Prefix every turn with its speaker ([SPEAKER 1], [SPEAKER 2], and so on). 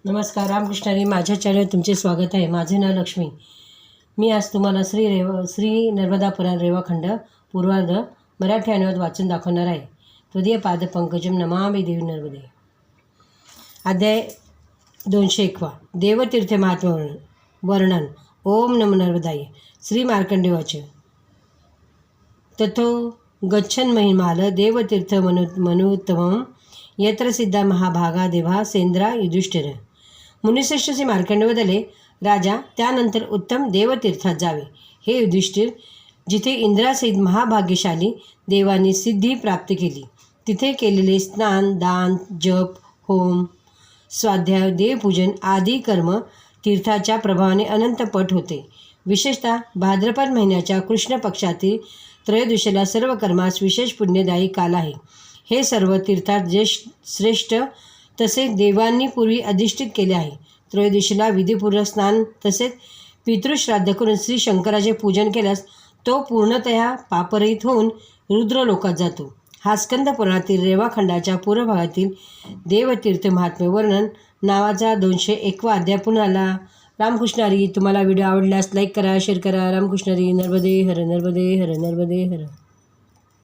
[SPEAKER 1] नमस्कार रामकृष्णारी माझ्या चॅनल तुमचे स्वागत आहे। माझे नाव लक्ष्मी। मी आज तुम्हाला श्री नर्मदा पुराण रेवाखंड पूर्वार्ध मराठी अनुवाद वाचून दाखवणार आहे। तृतीय पाद पंकजम नमामि देवी नर्मदे। अध्याय 201 देवतीर्थ महात्म्य वर्णन। ओम नमो नर्मदाय। श्री मार्कंडेयवाच ततो गच्छन् महिमाल देवतीर्थ मनुत्तमं यत्र सिद्धा महाभागा देवा सेंद्रा युधिष्ठिर। मुनिश्रेष्ठ श्री मार्कंडेय म्हणाले, राजा त्यानंतर उत्तम देवतीर्थात जावे। हे युधिष्ठिर, जिथे इंद्रासहित महाभाग्यशाली देवांनी सिद्धी प्राप्त केली तिथे केलेले स्नान, दान, जप, होम, स्वाध्याय, देवपूजन आदी कर्म तीर्थाच्या प्रभावाने अनंत पट होते। विशेषतः भाद्रपद महिन्याच्या कृष्ण पक्षातील त्रयोदशीला सर्व कर्मास विशेष पुण्यदायी काल आहे। हे सर्व तीर्थात श्रेष्ठ तसेच देवांनी पूर्वी अधिष्ठित केले आहे। त्रयोदशीला विधिपूर्वक स्नान तसेच पितृश्राद्ध करून श्री शंकराचे पूजन केल्यास तो पूर्णतः पापरहित होऊन रुद्रलोकात जातो। हा स्कंद पुराणातील रेवाखंडाच्या पूर्व भागातील देवतीर्थ महात्म्य वर्णन नावाचा 201 अध्याय पुन्हा आला। रामकृष्णारी। तुम्हाला व्हिडिओ आवडल्यास लाईक करा, शेअर करा। रामकृष्णारी। नर्मदे हर, नर्मदे हर, नर्मदे हर।